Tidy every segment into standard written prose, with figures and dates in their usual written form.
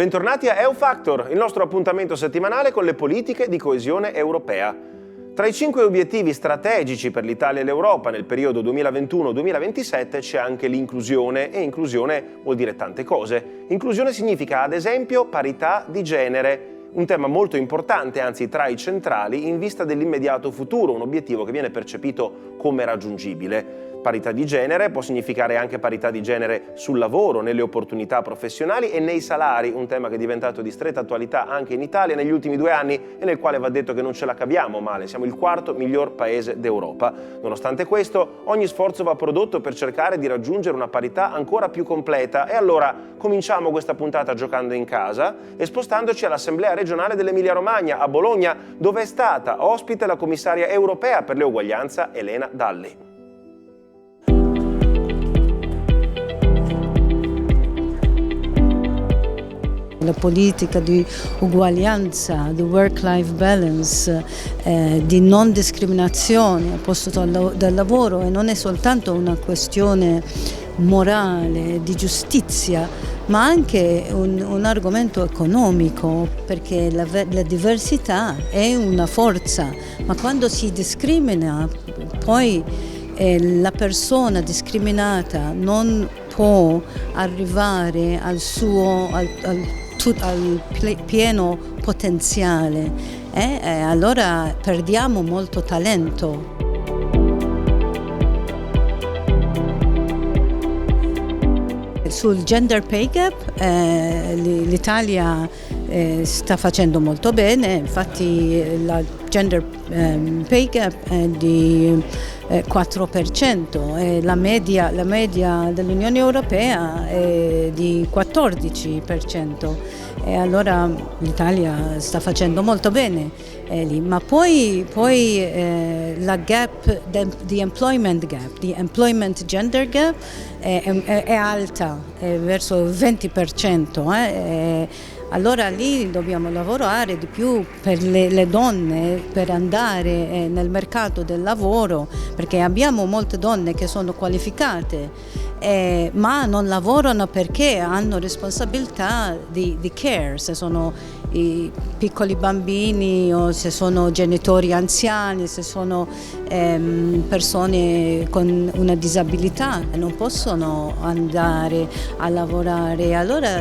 Bentornati a EU Factor, il nostro appuntamento settimanale con le politiche di coesione europea. Tra i 5 obiettivi strategici per l'Italia e l'Europa nel periodo 2021-2027 c'è anche l'inclusione, e inclusione vuol dire tante cose. Inclusione significa, ad esempio, parità di genere, un tema molto importante, anzi tra i centrali, in vista dell'immediato futuro, un obiettivo che viene percepito come raggiungibile. Parità di genere può significare anche parità di genere sul lavoro, nelle opportunità professionali e nei salari, un tema che è diventato di stretta attualità anche in Italia negli ultimi 2 anni e nel quale va detto che non ce la caviamo male, siamo il 4º miglior paese d'Europa. Nonostante questo, ogni sforzo va prodotto per cercare di raggiungere una parità ancora più completa e allora cominciamo questa puntata giocando in casa e spostandoci all'Assemblea regionale dell'Emilia-Romagna, a Bologna, dove è stata ospite la commissaria europea per l'uguaglianza Elena Dalli. La politica di uguaglianza, di work-life balance, di non discriminazione al posto del lavoro e non è soltanto una questione morale, di giustizia, ma anche un argomento economico, perché la diversità è una forza, ma quando si discrimina poi la persona discriminata non può arrivare al pieno potenziale, allora perdiamo molto talento. Sul gender pay gap l'Italia sta facendo molto bene, infatti la gender pay gap è di 4% e la media dell'Unione Europea è di 14%, e allora l'Italia sta facendo molto bene lì. Ma poi la gap, the employment gap, the employment gender gap è alta, è verso il 20%. Allora lì dobbiamo lavorare di più per le donne, per andare nel mercato del lavoro, perché abbiamo molte donne che sono qualificate ma non lavorano perché hanno responsabilità di care, se sono i piccoli bambini o se sono genitori anziani, se sono persone con una disabilità, non possono andare a lavorare. Allora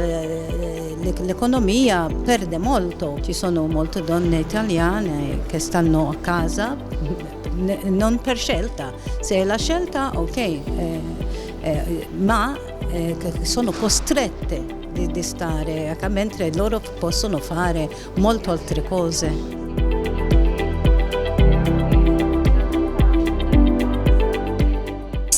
l'economia perde molto. Ci sono molte donne italiane che stanno a casa non per scelta, se è la scelta ok, ma sono costrette di stare a casa, mentre loro possono fare molte altre cose.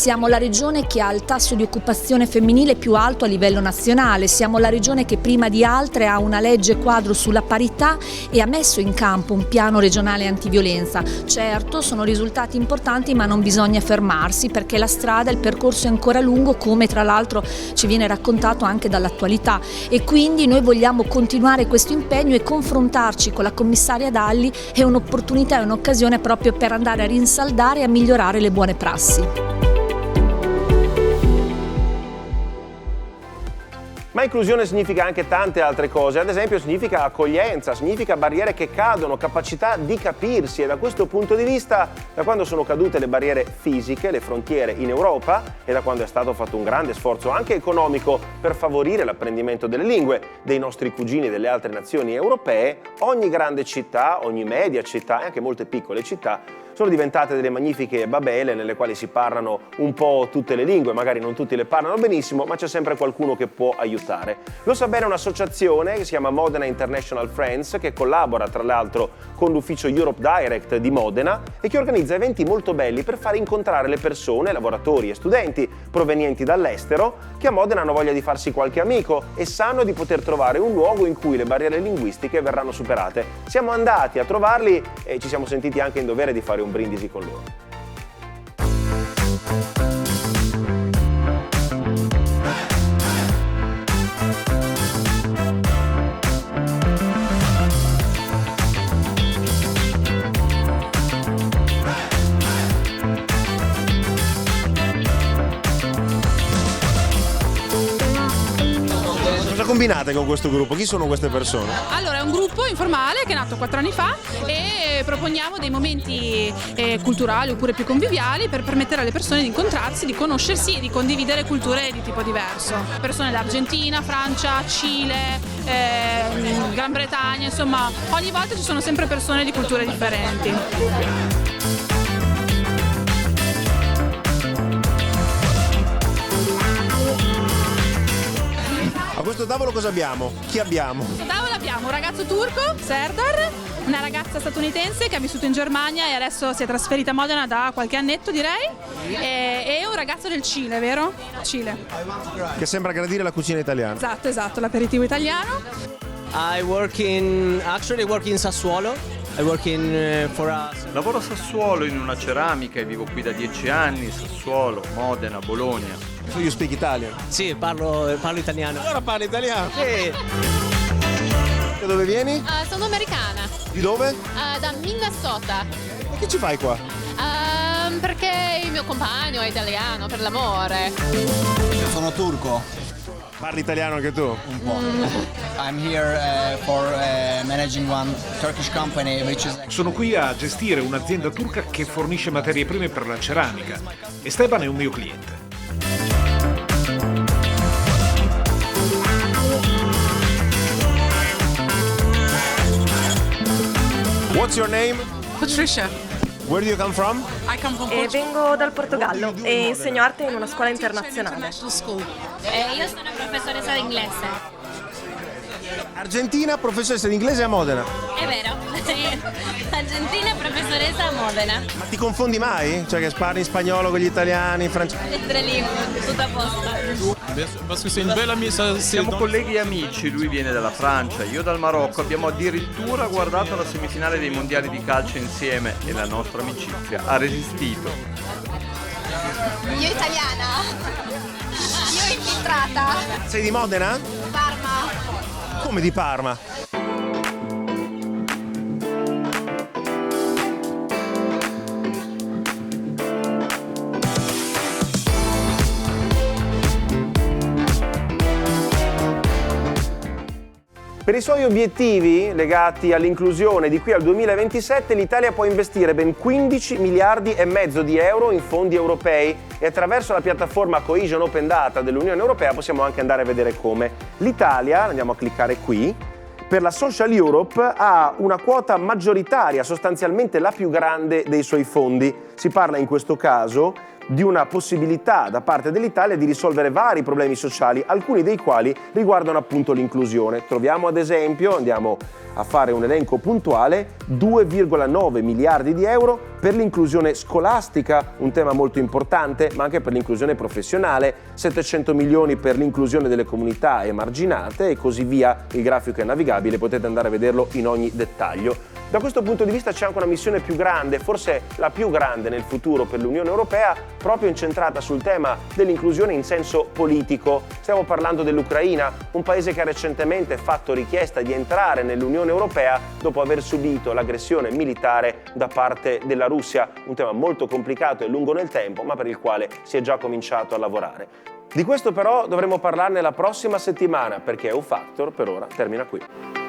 Siamo la regione che ha il tasso di occupazione femminile più alto a livello nazionale, siamo la regione che prima di altre ha una legge quadro sulla parità e ha messo in campo un piano regionale antiviolenza. Certo, sono risultati importanti, ma non bisogna fermarsi, perché la strada, il percorso è ancora lungo, come tra l'altro ci viene raccontato anche dall'attualità, e quindi noi vogliamo continuare questo impegno e confrontarci con la commissaria Dalli. È un'opportunità, è un'occasione proprio per andare a rinsaldare e a migliorare le buone prassi. Ma inclusione significa anche tante altre cose, ad esempio significa accoglienza, significa barriere che cadono, capacità di capirsi, e da questo punto di vista, da quando sono cadute le barriere fisiche, le frontiere in Europa, e da quando è stato fatto un grande sforzo anche economico per favorire l'apprendimento delle lingue dei nostri cugini delle altre nazioni europee, ogni grande città, ogni media città e anche molte piccole città sono diventate delle magnifiche babele nelle quali si parlano un po' tutte le lingue, magari non tutti le parlano benissimo, ma c'è sempre qualcuno che può aiutare. Lo sa bene un'associazione che si chiama Modena International Friends, che collabora tra l'altro con l'ufficio Europe Direct di Modena e che organizza eventi molto belli per far incontrare le persone, lavoratori e studenti provenienti dall'estero che a Modena hanno voglia di farsi qualche amico e sanno di poter trovare un luogo in cui le barriere linguistiche verranno superate. Siamo andati a trovarli e ci siamo sentiti anche in dovere di fare un brindisi con loro. combinate con questo gruppo? Chi sono queste persone? Allora, è un gruppo informale che è nato 4 anni fa e proponiamo dei momenti culturali oppure più conviviali per permettere alle persone di incontrarsi, di conoscersi e di condividere culture di tipo diverso. Persone d'Argentina, Francia, Cile, Gran Bretagna, insomma, ogni volta ci sono sempre persone di culture differenti. A questo tavolo cosa abbiamo? Chi abbiamo? A questo tavolo abbiamo un ragazzo turco, Serdar, una ragazza statunitense che ha vissuto in Germania e adesso si è trasferita a Modena da qualche annetto, direi, e un ragazzo del Cile, vero? Cile. Che sembra gradire la cucina italiana. Esatto, l'aperitivo italiano. Actually work in Sassuolo. I work Lavoro a Sassuolo in una ceramica e vivo qui da 10 anni, Sassuolo, Modena, Bologna. So you speak Italian? Sì, parlo italiano. Allora parli italiano? Sì. Da dove vieni? Sono americana, Di dove? da Minnesota, E che ci fai qua? perché il mio compagno è italiano per l'amore. Sono turco, Parli italiano anche tu? un po'. I'm here for managing one Turkish company which is Sono qui a gestire un'azienda turca che fornisce materie prime per la ceramica. Esteban è un mio cliente. What's your name? Patricia. Where do you come from? I come from Portugal. Vengo dal Portogallo e insegno arte in una scuola internazionale. International School. Io sono professoressa di inglese. Argentina, professoressa di inglese a Modena. È vero, Argentina, professoressa a Modena. Ma ti confondi mai? Cioè che parli in spagnolo con gli italiani, francesi? Lettere lì, tutto a posto. Siamo colleghi e amici, lui viene dalla Francia, io dal Marocco, abbiamo addirittura guardato la semifinale dei mondiali di calcio insieme e la nostra amicizia ha resistito. Io italiana, io infiltrata, Sei di Modena? Parma. Come di Parma? Per i suoi obiettivi legati all'inclusione di qui al 2027 l'Italia può investire ben 15 miliardi e mezzo di euro in fondi europei e attraverso la piattaforma Cohesion Open Data dell'Unione Europea possiamo anche andare a vedere come. L'Italia, andiamo a cliccare qui, per la Social Europe ha una quota maggioritaria, sostanzialmente la più grande dei suoi fondi. Si parla in questo caso di una possibilità da parte dell'Italia di risolvere vari problemi sociali, alcuni dei quali riguardano appunto l'inclusione. Troviamo ad esempio, andiamo a fare un elenco puntuale, 2,9 miliardi di euro per l'inclusione scolastica, un tema molto importante, ma anche per l'inclusione professionale, 700 milioni per l'inclusione delle comunità emarginate e così via. Il grafico è navigabile, potete andare a vederlo in ogni dettaglio. Da questo punto di vista c'è anche una missione più grande, forse la più grande nel futuro per l'Unione Europea, proprio incentrata sul tema dell'inclusione in senso politico. Stiamo parlando dell'Ucraina, un paese che ha recentemente fatto richiesta di entrare nell'Unione Europea dopo aver subito l'aggressione militare da parte della Russia, un tema molto complicato e lungo nel tempo, ma per il quale si è già cominciato a lavorare. Di questo però dovremo parlarne la prossima settimana, perché EU Factor per ora termina qui.